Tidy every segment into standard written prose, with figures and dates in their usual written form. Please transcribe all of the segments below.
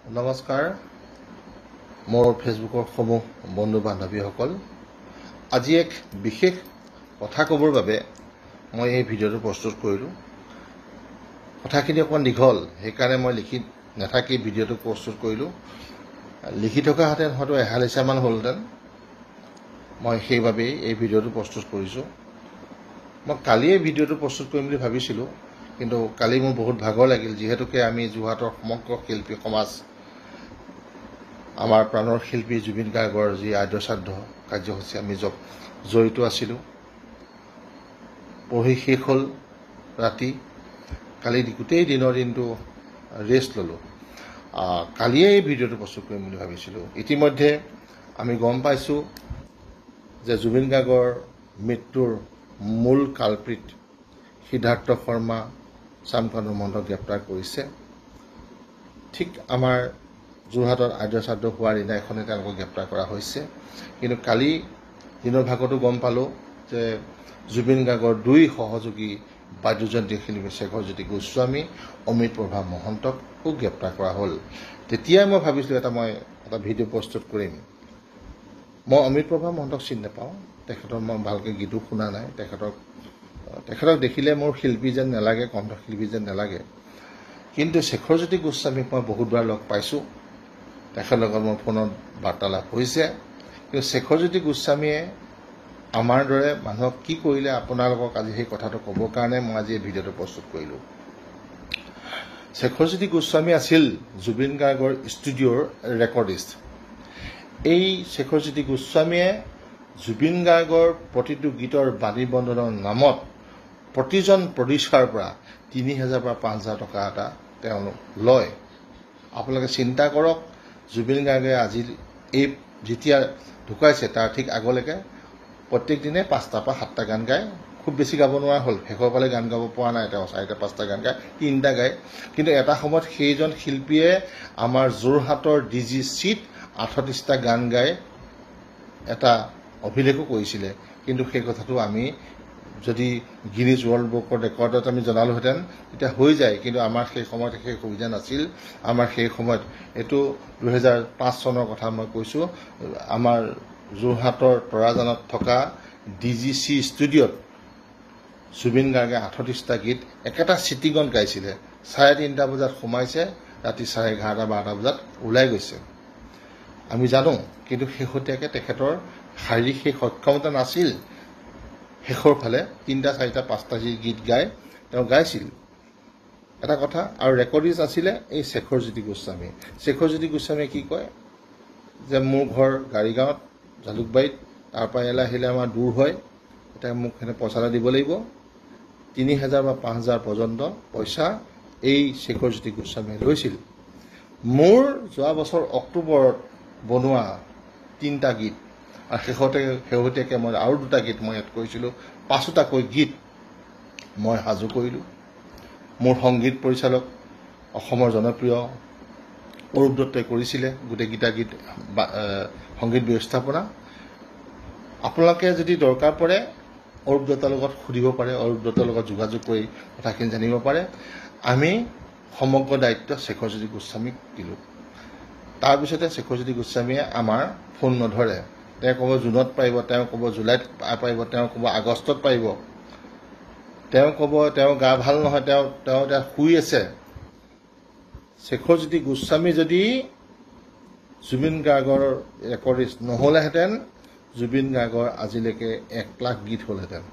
নমস্কাৰ মোৰ ফেচবুকৰ সমূহ বন্ধু বান্ধৱীসকল আজি এক বিশেষ কথা ক'বৰ বাবে মই এই ভিডিঅ'টো প্ৰস্তুত কৰিলোঁ কথাখিনি অকণ দীঘল সেইকাৰণে মই লিখি নাথাকি ভিডিঅ'টো প্ৰস্তুত কৰিলোঁ লিখি থকা হাতে হয়তো এহালিচামান হ'লহেঁতেন মই সেইবাবেই এই ভিডিঅ'টো প্ৰস্তুত কৰিছোঁ মই কালি এই ভিডিঅ'টো প্ৰস্তুত কৰিম বুলি ভাবিছিলোঁ কিন্তু কালি মোৰ বহুত ভাগৰ লাগিল যিহেতুকে আমি যোৰহাটৰ সমগ্ৰ শিল্পী সমাজ আমাৰ প্ৰাণৰ শিল্পী জুবিন গাৰ্গৰ যি আদ্যশ্ৰাদ্ধ কাৰ্যসূচী আমি জড়িত আছিলোঁ পঢ়ি শেষ হ'ল ৰাতি কালি গোটেই দিনটো ৰেষ্ট ল'লোঁ কালিয়ে এই ভিডিঅ'টো প্ৰস্তুত কৰিম বুলি ভাবিছিলোঁ ইতিমধ্যে আমি গম পাইছোঁ যে জুবিন গাৰ্গৰ মৃত্যুৰ মূল কালপ্ৰিট সিদ্ধাৰ্থ শৰ্মা চামকানু মহন্তক গ্ৰেপ্তাৰ কৰিছে ঠিক আমাৰ যোৰহাটত আদ্যশ্ৰাদ্ধ হোৱাৰ দিনাখনে তেওঁলোকক গ্ৰেপ্তাৰ কৰা হৈছে কিন্তু কালি দিনৰ ভাগতো গম পালোঁ যে জুবিন গাৰ্গৰ দুই সহযোগী বাদ্যযন্ত্ৰী শিল্পী শেখৰজ্যোতি গোস্বামী অমিত প্ৰভা মহন্তকো গ্ৰেপ্তাৰ কৰা হ'ল তেতিয়াই মই ভাবিছিলোঁ মই এটা ভিডিঅ' প্ৰস্তুত কৰিম মই অমিত প্ৰভা মহন্তক চিনি নাপাওঁ তেখেতৰ মই ভালকৈ গীতো শুনা নাই তেখেতক দেখিলে মোৰ শিল্পী যেন নালাগে কণ্ঠশিল্পী যেন নালাগে কিন্তু শেখৰজ্যোতি গোস্বামীক মই বহুতবাৰ লগ পাইছোঁ তেখেতৰ লগত মোৰ ফোনত বাৰ্তালাপ হৈছে কিন্তু শেখৰজ্যোতি গোস্বামীয়ে আমাৰ দৰে মানুহক কি কৰিলে আপোনালোকক আজি সেই কথাটো ক'বৰ কাৰণে মই আজি এই ভিডিঅ'টো প্ৰস্তুত কৰিলোঁ শেখৰজ্যোতি গোস্বামী আছিল জুবিন গাৰ্গৰ ষ্টুডিঅ'ৰ ৰেকৰ্ডিষ্ট এই শেখৰজ্যোতি গোস্বামীয়ে জুবিন গাৰ্গৰ প্ৰতিটো গীতৰ বাণী বন্দনৰ নামত প্ৰতিজন প্ৰডিউচাৰৰ পৰা ৩,০০০ পৰা ৫,০০০ টকা এটা তেওঁলোক লয় আপোনালোকে চিন্তা কৰক জুবিন গাৰ্গে আজি এই যেতিয়া ঢুকাইছে তাৰ ঠিক আগলৈকে প্ৰত্যেক দিনে ৫টা পৰা 7টা গান গায় খুব বেছি গাব নোৱাৰা হ'ল শেষৰ ফালে গান গাব পৰা নাই তেওঁ 4টা 5টা গান গায় 3টা গায় কিন্তু এটা সময়ত সেইজন শিল্পীয়ে আমাৰ যোৰহাটৰ DGCত 38টা গান গায় এটা অভিলেখো কৰিছিলে কিন্তু সেই কথাটো আমি যদি গিনিজ ৱৰ্ল্ড বুকৰ ৰেকৰ্ডত আমি জনালোহেঁতেন তেতিয়া হৈ যায় কিন্তু আমাৰ সেই সময়ত সেই সুবিধা নাছিল আমাৰ সেই সময়ত এইটো 2005 চনৰ কথা মই কৈছোঁ আমাৰ যোৰহাটৰ তৰাজানত থকা DGC ষ্টুডিঅ'ত জুবিন গাৰ্গে 38টা গীত একেটা চিটিঙত গাইছিলে 3:30 বজাত সোমাইছে ৰাতি 11:30 12টা বজাত ওলাই গৈছে আমি জানো কিন্তু শেহতীয়াকৈ তেখেতৰ শাৰীৰিক সেই সক্ষমতা নাছিল শেষৰ ফালে 3টা 4টা 5টা যি গীত গায় তেওঁ গাইছিল এটা কথা আৰু ৰেকৰ্ডিষ্ট আছিলে এই শেখৰজ্যোতি গোস্বামীয়ে কি কয় যে মোৰ ঘৰ গাড়ীগাঁৱত জালুকবাৰীত তাৰপৰা ইয়ালৈ আহিলে আমাৰ দূৰ হয় এতিয়া মোক সেনে পইচা এটা দিব লাগিব ৩,০০০ বা ৫,০০০ পৰ্যন্ত পইচা এই শেখৰজ্যোতি গোস্বামীয়ে লৈছিল মোৰ যোৱা বছৰ অক্টোবৰত বনোৱা 3টা গীত আৰু শেহতীয়াকৈ মই আৰু 2টা গীত মই এড কৰিছিলোঁ 5টাকৈ গীত মই সাজু কৰিলোঁ মোৰ সংগীত পৰিচালক অসমৰ জনপ্ৰিয় অৰূপ দত্তই কৰিছিলে গোটেইকেইটা গীত সংগীত ব্যৱস্থাপনা আপোনালোকে যদি দৰকাৰ পৰে অৰূপ দত্তৰ লগত সুধিব পাৰে অৰূপ দত্তৰ লগত যোগাযোগ কৰি কথাখিনি জানিব পাৰে আমি সমগ্ৰ দায়িত্ব শেখৰজ্যোতি গোস্বামীক দিলোঁ তাৰপিছতে শেখৰজ্যোতি গোস্বামীয়ে আমাৰ ফোন নধৰে তেওঁ ক'ব জুনত পাৰিব তেওঁ ক'ব জুলাইত পাৰিব তেওঁ ক'ব আগষ্টত পাৰিব তেওঁ ক'ব তেওঁ গা ভাল নহয় তেওঁ এতিয়া শুই আছে শেখৰজ্যোতি গোস্বামী যদি জুবিন গাৰ্গৰ ৰেকৰ্ডিষ্ট নহ'লেহেঁতেন জুবিন গাৰ্গৰ আজিলৈকে 1 লাখ গীত হ'লহেঁতেন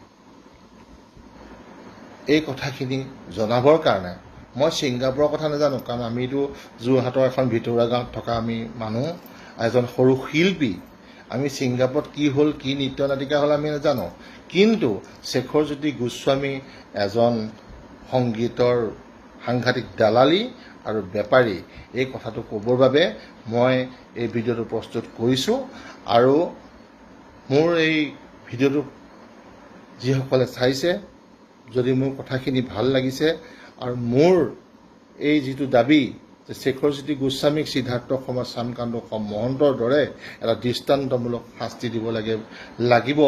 এই কথাখিনি জনাবৰ কাৰণে মই ছিংগাপুৰৰ কথা নাজানো কাৰণ আমিতো যোৰহাটৰ এখন ভিতৰুৱা গাঁৱত থকা আমি মানুহ এজন সৰু শিল্পী আমি ছিংগাপুৰত কি হ'ল কি নৃত্য নাটিকা হ'ল আমি নাজানো কিন্তু শেখৰজ্যোতি গোস্বামী এজন সংগীতৰ সাংঘাতিক দালালি আৰু বেপাৰী এই কথাটো ক'বৰ বাবে মই এই ভিডিঅ'টো প্ৰস্তুত কৰিছোঁ আৰু মোৰ এই ভিডিঅ'টো যিসকলে চাইছে যদি মোৰ কথাখিনি ভাল লাগিছে আৰু মোৰ এই যিটো দাবী যে শেখৰজ্যোতি গোস্বামীক সিদ্ধাৰ্থ শৰ্মা চামকানু মহন্তৰ দৰে এটা দৃষ্টান্তমূলক শাস্তি দিব লাগিব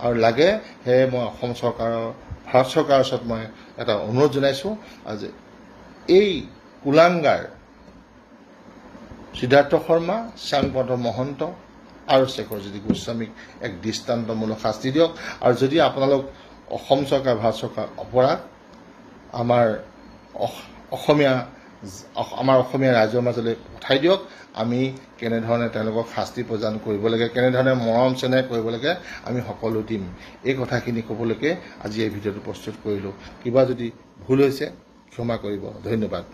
আৰু লাগে সেয়ে মই অসম চৰকাৰৰ ভাৰত চৰকাৰৰ ওচৰত মই এটা অনুৰোধ জনাইছোঁ যে এই কুলাংগাৰ সিদ্ধাৰ্থ শৰ্মা, শ্যামপদ মহন্ত আৰু শেখৰজ্যোতি গোস্বামীক এক দৃষ্টান্তমূলক শাস্তি দিয়ক। আৰু যদি আপোনালোক অসম চৰকাৰ, ভাৰত চৰকাৰ অপৰাধ আমাৰ অসমীয়া ৰাইজৰ মাজলৈ পঠাই দিয়ক। আমি কেনেধৰণে তেওঁলোকক শাস্তি প্ৰদান কৰিব লাগে, কেনেধৰণে মৰম চেনেহ কৰিব লাগে, আমি সকলো দিম। এই কথাখিনি ক'বলৈকে আজি এই ভিডিঅ'টো প্ৰস্তুত কৰিলোঁ। কিবা যদি ভুল হৈছে ক্ষমা কৰিব। ধন্যবাদ।